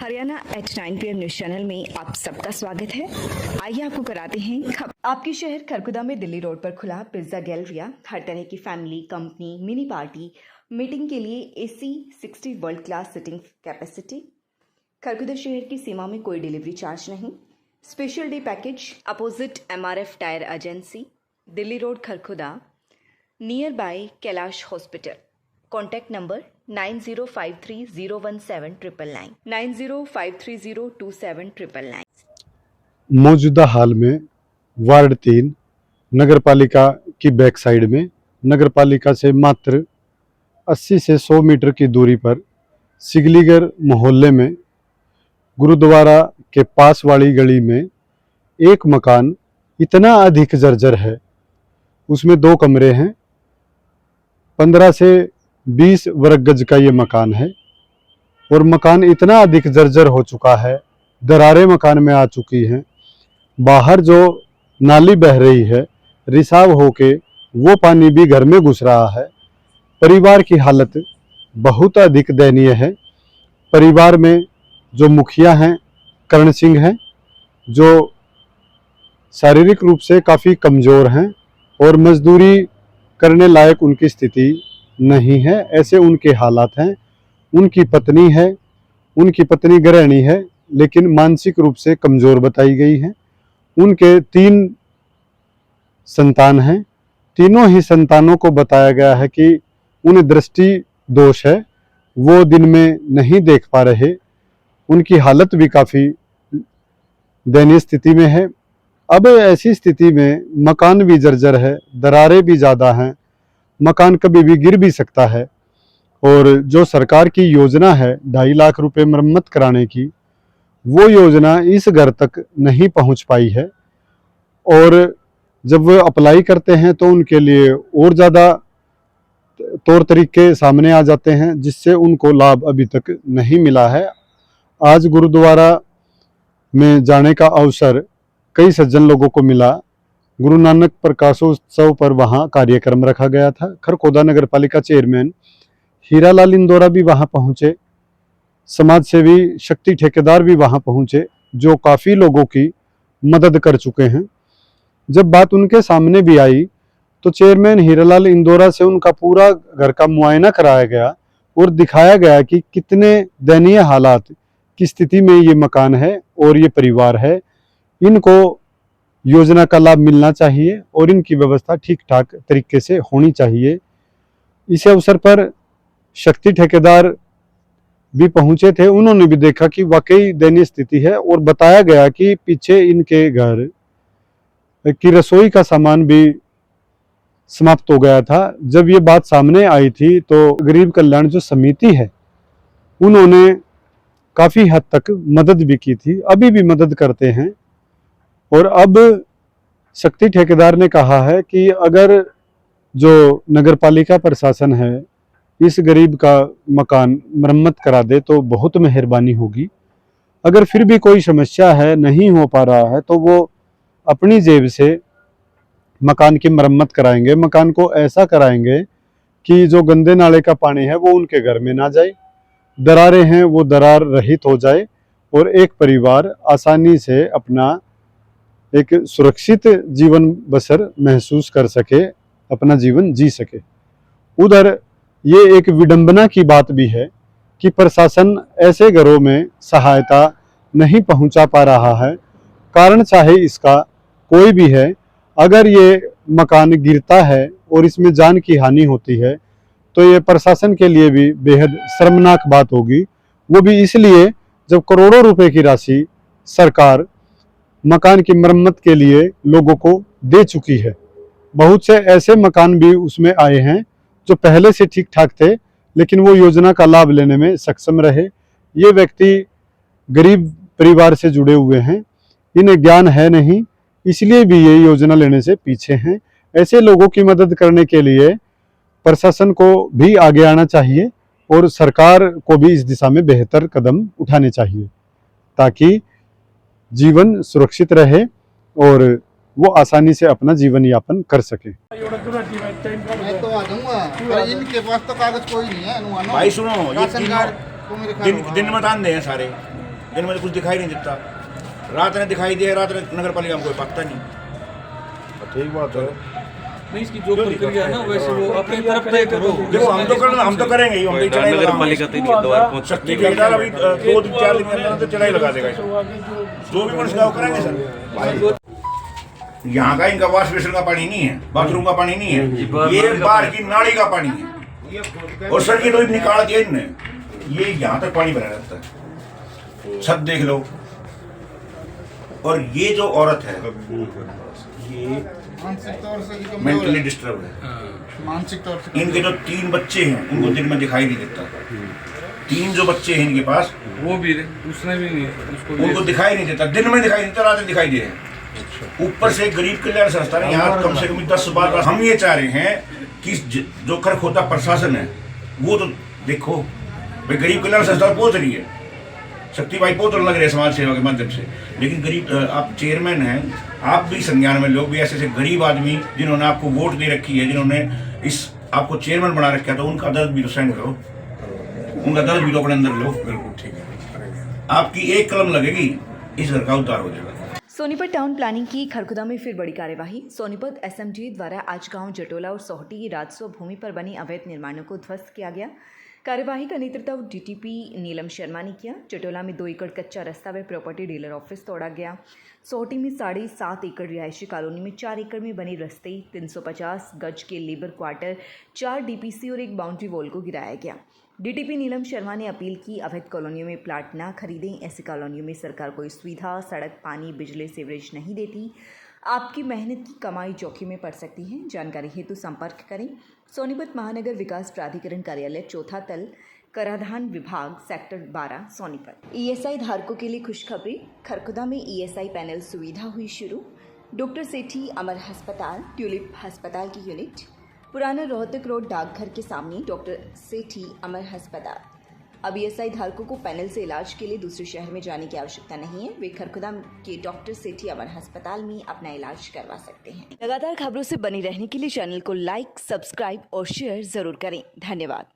Haryana at 9 PM news channel में आप सबका स्वागत है। आइए आपको कराते हैं खबर। आपके शहर खरकुदा में दिल्ली रोड पर खुला पिज्जा गैलरिया हर तरह की family, company, mini party, meeting के लिए AC 60 world class sitting capacity. Kharkhauda शहर की सीमा में कोई डिलीवरी चार्ज नहीं। Special day package opposite MRF tyre agency, Delhi road Kharkhauda, near by Kailash hospital. Contact number 9053017999 9053027999। मौजूदा हाल में वार्ड 3 नगर पालिका की बैक साइड में नगर पालिका से मात्र 80 से 100 मीटर की दूरी पर सिगलीगर मोहल्ले में गुरुद्वारा के पास वाली गली में एक मकान इतना अधिक जर्जर है, उसमें 2 कमरे हैं। 15 से 20 वर्ग गज का ये मकान है और मकान इतना अधिक जर्जर हो चुका है, दरारें मकान में आ चुकी हैं। बाहर जो नाली बह रही है, रिसाव होके वो पानी भी घर में घुस रहा है। परिवार की हालत बहुत अधिक दयनीय है। परिवार में जो मुखिया हैं करण सिंह हैं, जो शारीरिक रूप से काफ़ी कमज़ोर हैं और मजदूरी करने लायक उनकी स्थिति नहीं है, ऐसे उनके हालात हैं। उनकी पत्नी गृहिणी है लेकिन मानसिक रूप से कमज़ोर बताई गई है। उनके 3 संतान हैं। तीनों ही संतानों को बताया गया है कि उन्हें दृष्टि दोष है, वो दिन में नहीं देख पा रहे। उनकी हालत भी काफ़ी दयनीय स्थिति में है। अब ऐसी स्थिति में मकान भी जर्जर है, दरारें भी ज़्यादा हैं, मकान कभी भी गिर भी सकता है। और जो सरकार की योजना है 2.5 लाख रुपए मरम्मत कराने की, वो योजना इस घर तक नहीं पहुंच पाई है। और जब वो अप्लाई करते हैं तो उनके लिए और ज़्यादा तौर तरीके सामने आ जाते हैं, जिससे उनको लाभ अभी तक नहीं मिला है। आज गुरुद्वारा में जाने का अवसर कई सज्जन लोगों को मिला। गुरु नानक प्रकाशोत्सव पर वहाँ कार्यक्रम रखा गया था। खरकोदा नगर पालिका चेयरमैन हीरालाल इंदौरा भी वहाँ पहुँचे, समाज सेवी शक्ति ठेकेदार भी वहाँ पहुँचे, जो काफ़ी लोगों की मदद कर चुके हैं। जब बात उनके सामने भी आई तो चेयरमैन हीरालाल इंदौरा से उनका पूरा घर का मुआयना कराया गया और दिखाया गया कि कितने दयनीय हालात की स्थिति में ये मकान है और ये परिवार है। इनको योजना का लाभ मिलना चाहिए और इनकी व्यवस्था ठीक ठाक तरीके से होनी चाहिए। इस अवसर पर शक्ति ठेकेदार भी पहुंचे थे, उन्होंने भी देखा कि वाकई दयनीय स्थिति है और बताया गया कि पीछे इनके घर की रसोई का सामान भी समाप्त हो गया था। जब ये बात सामने आई थी तो गरीब कल्याण जो समिति है उन्होंने काफ़ी हद तक मदद भी की थी, अभी भी मदद करते हैं। और अब शक्ति ठेकेदार ने कहा है कि अगर जो नगर पालिका प्रशासन है इस गरीब का मकान मरम्मत करा दे तो बहुत मेहरबानी होगी। अगर फिर भी कोई समस्या है, नहीं हो पा रहा है, तो वो अपनी जेब से मकान की मरम्मत कराएंगे। मकान को ऐसा कराएंगे कि जो गंदे नाले का पानी है वो उनके घर में ना जाए, दरारें हैं वो दरार रहित हो जाए और एक परिवार आसानी से अपना एक सुरक्षित जीवन बसर महसूस कर सके, अपना जीवन जी सके। उधर ये एक विडंबना की बात भी है कि प्रशासन ऐसे घरों में सहायता नहीं पहुंचा पा रहा है। कारण चाहे इसका कोई भी है, अगर ये मकान गिरता है और इसमें जान की हानि होती है तो ये प्रशासन के लिए भी बेहद शर्मनाक बात होगी। वो भी इसलिए जब करोड़ों रुपए की राशि सरकार मकान की मरम्मत के लिए लोगों को दे चुकी है। बहुत से ऐसे मकान भी उसमें आए हैं जो पहले से ठीक ठाक थे लेकिन वो योजना का लाभ लेने में सक्षम रहे। ये व्यक्ति गरीब परिवार से जुड़े हुए हैं, इन्हें ज्ञान है नहीं, इसलिए भी ये योजना लेने से पीछे हैं। ऐसे लोगों की मदद करने के लिए प्रशासन को भी आगे आना चाहिए और सरकार को भी इस दिशा में बेहतर कदम उठाने चाहिए ताकि जीवन सुरक्षित रहे और वो आसानी से अपना जीवन यापन कर सके। मैं तो आ जाऊंगा, पर इनके पास तो कागज कोई नहीं है। अनुमान भाई सुनो, ये राशन तीनों कार्ड तो मेरे ख्याल दिन मतान दे हैं सारे। दिन में तो कुछ दिखाई नहीं देता, रात में दिखाई दिया, रात में नगर पालिका में कोई पता नहीं। ठीक बात है। नहीं, इसकी जो प्रक्रिया है ना वैसे वो अपनी तरफ तय करो। देखो हम तो करेंगे ही, हम तो चढ़ाई नगर पालिका तो इनके द्वार पहुंच शक्ति ठेकेदार अभी 2-4 दिन के अंदर तो चढ़ाई लगा देगा इसको। जो भी मनुष्य करेंगे सर। यहाँ का इनका वॉश बेसिन का पानी नहीं है, बाथरूम का पानी नहीं है, ये बाहर की नाली का पानी है। और सर ये तो निकाल दिया इनने, ये यहाँ तक पानी भरा रहता है, छत देख लो। और ये जो औरत है ये मानसिक तौर से भी कमजोर मेंटली है। डिस्टर्ब है। मानसिक तौर से इनके जो 3 बच्चे हैं उनको दिन में दिखाई नहीं देता। 3 जो बच्चे हैं इनके पास वो भी उसने भी नहीं, उसको भी उनको दिखाई नहीं देता, दिन में दिखाई देता, रात में दिखाई दे। ऊपर से गरीब कल्याण संस्था है, यहाँ कम से कम 10-12। हम ये चाह रहे हैं कि जो खरखोदा प्रशासन है वो तो देखो भाई, गरीब कल्याण संस्था पहुंच रही है, शक्ति भाई पहुंच लग रहे हैं समाज सेवा के माध्यम से, लेकिन गरीब आप चेयरमैन हैं, आप भी संज्ञान में लोग भी ऐसे ऐसे गरीब आदमी जिन्होंने आपको वोट दे रखी है, जिन्होंने इस आपको चेयरमैन बना रखा है, तो उनका दर्द भी तो सहन करो, उनका दर्द भी तो अपने अंदर लो। बिल्कुल ठीक है, आपकी एक कलम लगेगी, इस घर का उद्धार हो जाएगा। सोनीपत टाउन प्लानिंग की खरखुदा में फिर बड़ी कार्यवाही। सोनीपत एसएमजी द्वारा आज गांव जटोला और सोहटी की राजस्व भूमि पर बनी अवैध निर्माणों को ध्वस्त किया गया। कार्यवाही का नेतृत्व डीटीपी नीलम शर्मा ने किया। जटोला में 2 एकड़ कच्चा रास्ता व प्रॉपर्टी डीलर ऑफिस तोड़ा गया। सोहटी में 7.5 एकड़ रिहायशी कॉलोनी में 4 एकड़ में बने रस्ते, 350 गज के लेबर क्वार्टर, 4 डीपीसी और 1 बाउंड्री वॉल को गिराया गया। डीटीपी नीलम शर्मा ने अपील की, अवैध कॉलोनियों में प्लाट ना खरीदें। ऐसी कॉलोनियों में सरकार कोई सुविधा, सड़क, पानी, बिजली, सीवरेज नहीं देती। आपकी मेहनत की कमाई जोखिम में पड़ सकती है। जानकारी हेतु संपर्क करें सोनीपत महानगर विकास प्राधिकरण कार्यालय, 4था तल, कराधान विभाग, सेक्टर 12, सोनीपत। ईएसआई धारकों के लिए खुशखबरी। खरखुदा में ईएसआई पैनल सुविधा हुई शुरू। डॉक्टर सेठी अमर अस्पताल, ट्यूलिप अस्पताल की यूनिट, पुराना रोहतक रोड डाकघर के सामने डॉक्टर सेठी अमर अस्पताल। अब ईएसआई धारकों को पैनल से इलाज के लिए दूसरे शहर में जाने की आवश्यकता नहीं है। वे खरखुदा के डॉक्टर सेठी अमर अस्पताल में अपना इलाज करवा सकते हैं। लगातार खबरों से बने रहने के लिए चैनल को लाइक, सब्सक्राइब और शेयर जरूर करें। धन्यवाद।